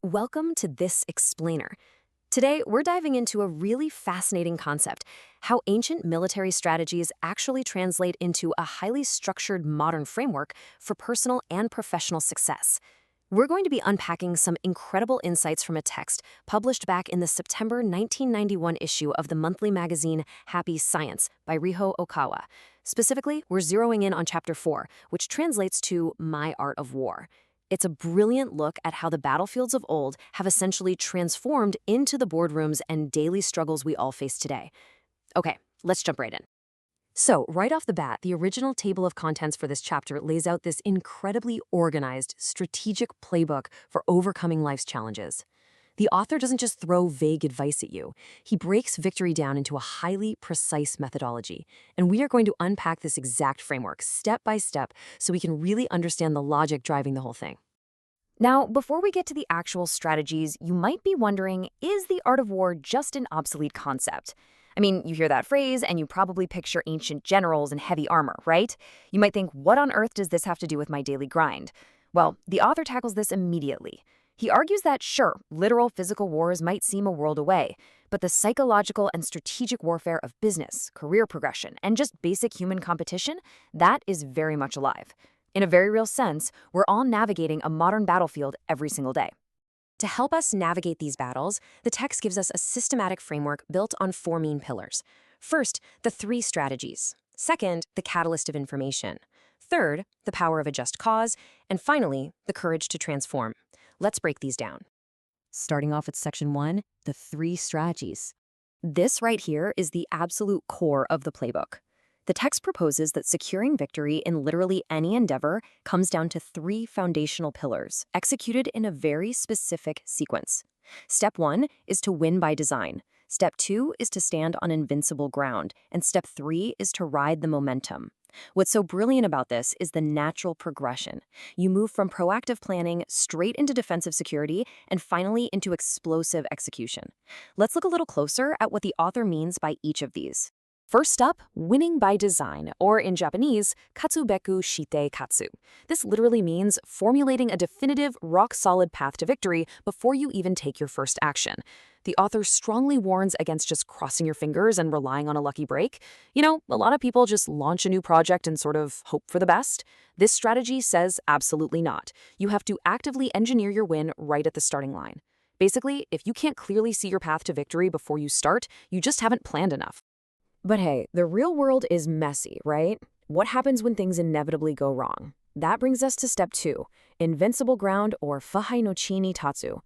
Welcome to This Explainer. Today, we're diving into a really fascinating concept, how ancient military strategies actually translate into a highly structured modern framework for personal and professional success. We're going to be unpacking some incredible insights from a text published back in the September 1991 issue of the monthly magazine Happy Science by Ryuho Okawa. Specifically, we're zeroing in on Chapter 4, which translates to My Art of War. It's a brilliant look at how the battlefields of old have essentially transformed into the boardrooms and daily struggles we all face today. Okay, let's jump right in. So, right off the bat, the original table of contents for this chapter lays out this incredibly organized, strategic playbook for overcoming life's challenges. The author doesn't just throw vague advice at you. He breaks victory down into a highly precise methodology. And we are going to unpack this exact framework step by step so we can really understand the logic driving the whole thing. Now, before we get to the actual strategies, you might be wondering, is the art of war just an obsolete concept? I mean, you hear that phrase and you probably picture ancient generals in heavy armor, right? You might think, what on earth does this have to do with my daily grind? Well, the author tackles this immediately. He argues that, sure, literal physical wars might seem a world away, but the psychological and strategic warfare of business, career progression, and just basic human competition, that is very much alive. In a very real sense, we're all navigating a modern battlefield every single day. To help us navigate these battles, the text gives us a systematic framework built on four main pillars. First, the three strategies. Second, the catalyst of information. Third, the power of a just cause. And finally, the courage to transform. Let's break these down. Starting off with Section 1, the three strategies. This right here is the absolute core of the playbook. The text proposes that securing victory in literally any endeavor comes down to three foundational pillars, executed in a very specific sequence. Step 1 is to win by design. Step 2 is to stand on invincible ground. And Step 3 is to ride the momentum. What's so brilliant about this is the natural progression. You move from proactive planning straight into defensive security and finally into explosive execution. Let's look a little closer at what the author means by each of these. First up, winning by design, or in Japanese, katsubeku shite katsu. This literally means formulating a definitive, rock-solid path to victory before you even take your first action. The author strongly warns against just crossing your fingers and relying on a lucky break. You know, a lot of people just launch a new project and sort of hope for the best. This strategy says absolutely not. You have to actively engineer your win right at the starting line. Basically, if you can't clearly see your path to victory before you start, you just haven't planned enough. But hey, the real world is messy, right? What happens when things inevitably go wrong? That brings us to Step 2, invincible ground or fahai no chi ni tatsu.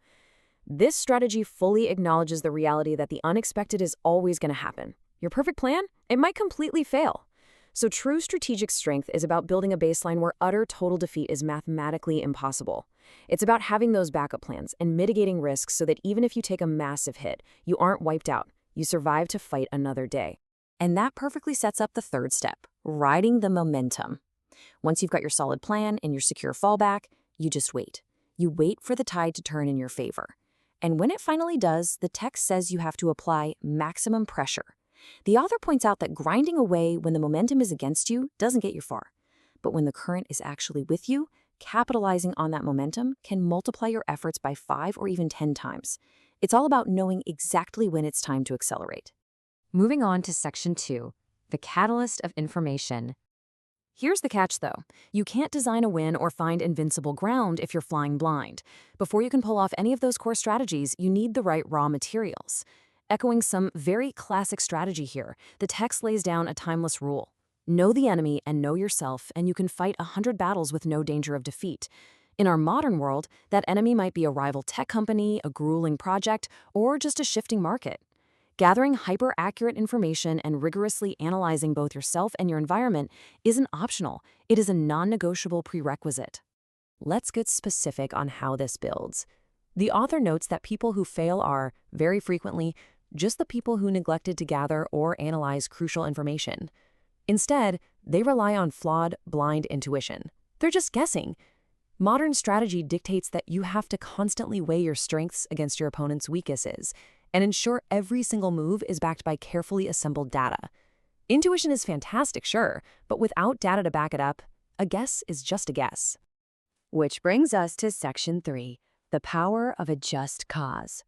This strategy fully acknowledges the reality that the unexpected is always going to happen. Your perfect plan? It might completely fail. So true strategic strength is about building a baseline where utter total defeat is mathematically impossible. It's about having those backup plans and mitigating risks so that even if you take a massive hit, you aren't wiped out. You survive to fight another day. And that perfectly sets up the third step, riding the momentum. Once you've got your solid plan and your secure fallback, you just wait. You wait for the tide to turn in your favor. And when it finally does, the text says you have to apply maximum pressure. The author points out that grinding away when the momentum is against you doesn't get you far. But when the current is actually with you, capitalizing on that momentum can multiply your efforts by 5 or even 10 times. It's all about knowing exactly when it's time to accelerate. Moving on to Section 2, the catalyst of information. Here's the catch, though. You can't design a win or find invincible ground if you're flying blind. Before you can pull off any of those core strategies, you need the right raw materials. Echoing some very classic strategy here, the text lays down a timeless rule. Know the enemy and know yourself, and you can fight 100 battles with no danger of defeat. In our modern world, that enemy might be a rival tech company, a grueling project, or just a shifting market. Gathering hyper-accurate information and rigorously analyzing both yourself and your environment isn't optional. It is a non-negotiable prerequisite. Let's get specific on how this builds. The author notes that people who fail are, very frequently, just the people who neglected to gather or analyze crucial information. Instead, they rely on flawed, blind intuition. They're just guessing. Modern strategy dictates that you have to constantly weigh your strengths against your opponent's weaknesses and ensure every single move is backed by carefully assembled data. Intuition is fantastic, sure, but without data to back it up, a guess is just a guess. Which brings us to Section 3, The power of a just cause.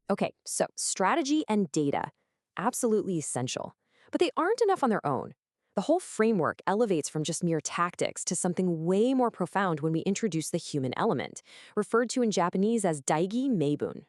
Okay, so strategy and data, absolutely essential. But they aren't enough on their own. The whole framework elevates from just mere tactics to something way more profound when we introduce the human element, referred to in Japanese as daigi meibun.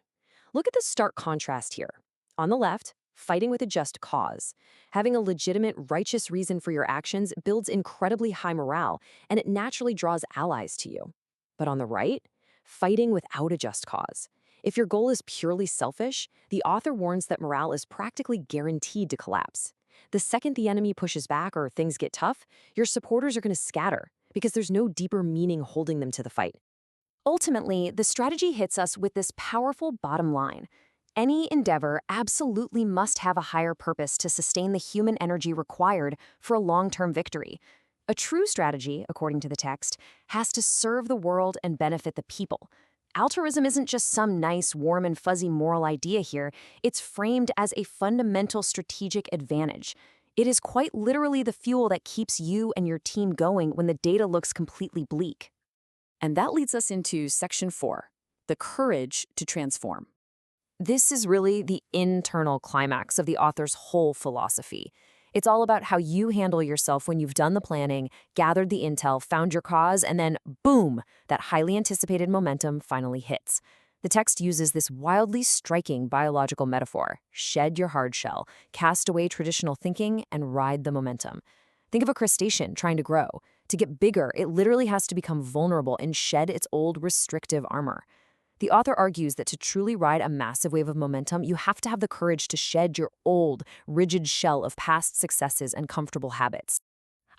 Look at the stark contrast here. On the left, fighting with a just cause. Having a legitimate, righteous reason for your actions builds incredibly high morale, and it naturally draws allies to you. But on the right, fighting without a just cause. If your goal is purely selfish, the author warns that morale is practically guaranteed to collapse. The second the enemy pushes back or things get tough, your supporters are going to scatter because there's no deeper meaning holding them to the fight. Ultimately, the strategy hits us with this powerful bottom line. Any endeavor absolutely must have a higher purpose to sustain the human energy required for a long-term victory. A true strategy, according to the text, has to serve the world and benefit the people. Altruism isn't just some nice, warm, and fuzzy moral idea here. It's framed as a fundamental strategic advantage. It is quite literally the fuel that keeps you and your team going when the data looks completely bleak. And that leads us into Section 4, the courage to transform. This is really the internal climax of the author's whole philosophy. It's all about how you handle yourself when you've done the planning, gathered the intel, found your cause, and then, boom, that highly anticipated momentum finally hits. The text uses this wildly striking biological metaphor: shed your hard shell, cast away traditional thinking, and ride the momentum. Think of a crustacean trying to grow. To get bigger, it literally has to become vulnerable and shed its old restrictive armor. The author argues that to truly ride a massive wave of momentum, you have to have the courage to shed your old, rigid shell of past successes and comfortable habits.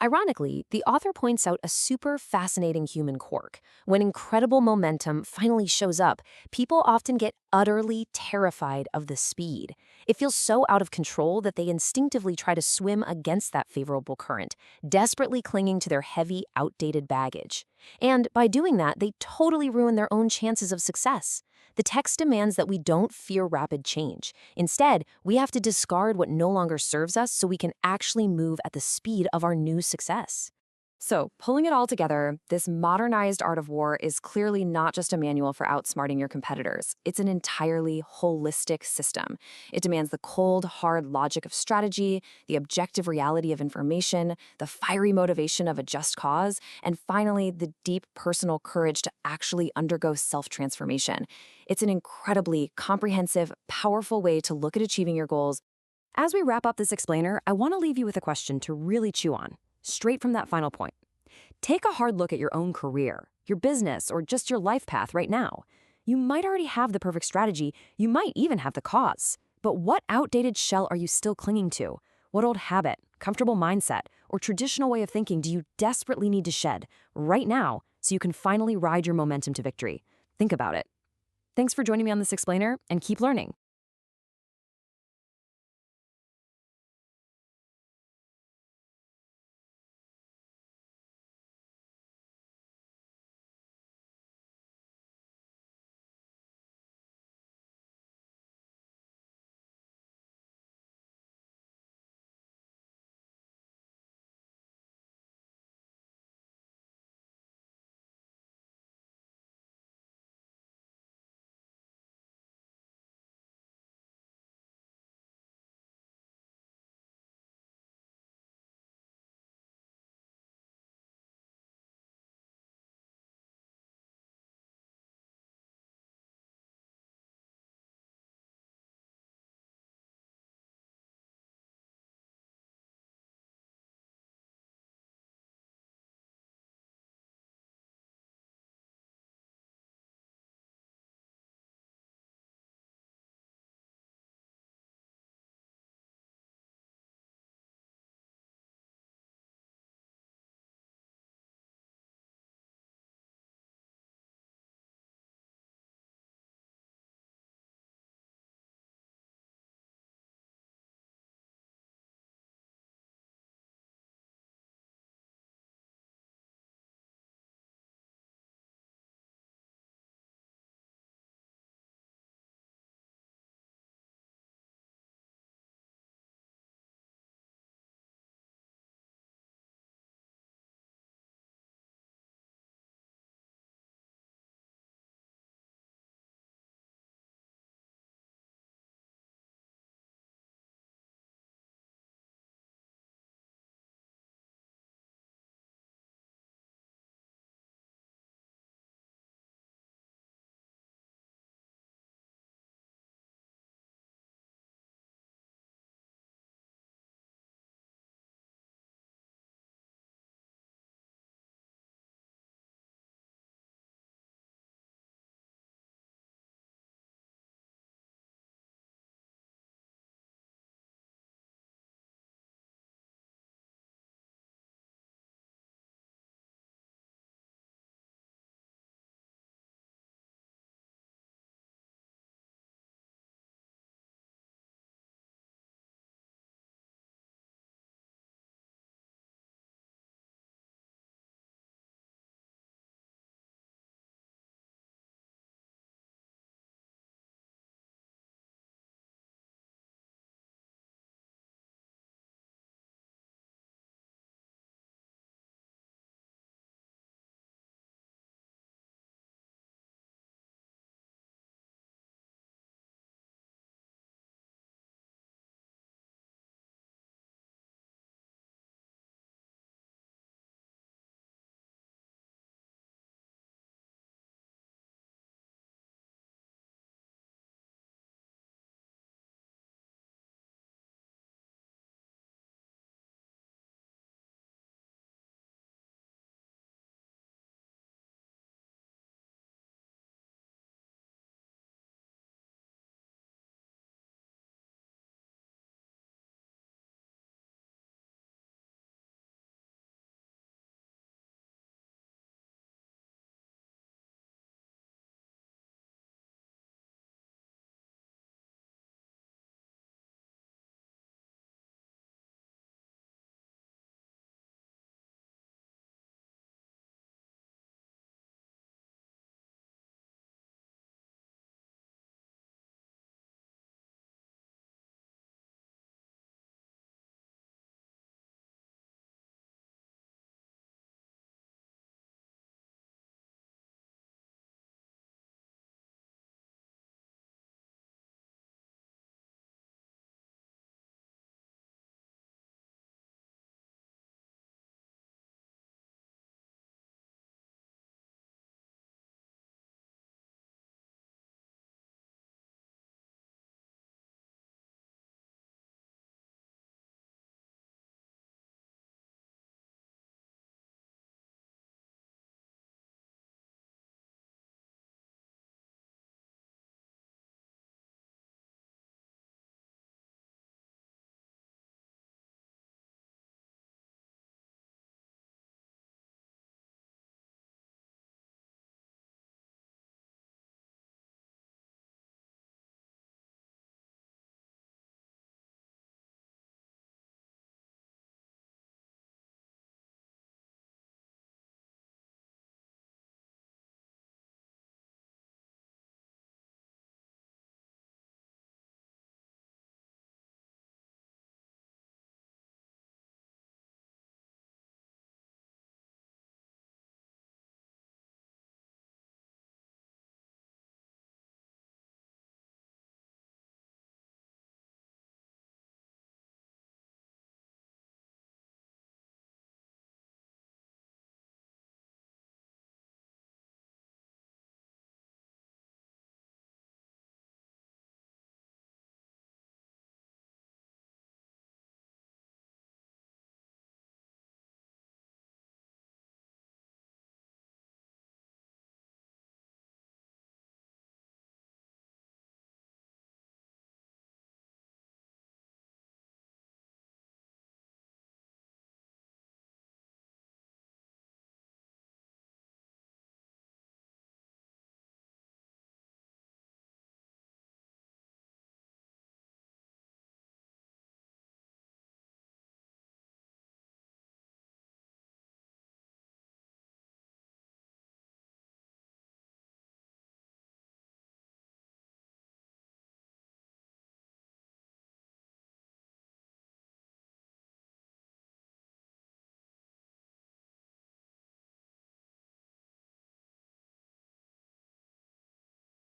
Ironically, the author points out a super fascinating human quirk. When incredible momentum finally shows up, people often get utterly terrified of the speed. It feels so out of control that they instinctively try to swim against that favorable current, desperately clinging to their heavy, outdated baggage. And by doing that, they totally ruin their own chances of success. The text demands that we don't fear rapid change. Instead, we have to discard what no longer serves us so we can actually move at the speed of our new success. So, pulling it all together, this modernized art of war is clearly not just a manual for outsmarting your competitors. It's an entirely holistic system. It demands the cold, hard logic of strategy, the objective reality of information, the fiery motivation of a just cause, and finally, the deep personal courage to actually undergo self-transformation. It's an incredibly comprehensive, powerful way to look at achieving your goals. As we wrap up this explainer, I want to leave you with a question to really chew on, straight from that final point. Take a hard look at your own career, your business, or just your life path right now. You might already have the perfect strategy, you might even have the cause. But what outdated shell are you still clinging to? What old habit, comfortable mindset, or traditional way of thinking do you desperately need to shed right now so you can finally ride your momentum to victory? Think about it. Thanks for joining me on this explainer, and keep learning.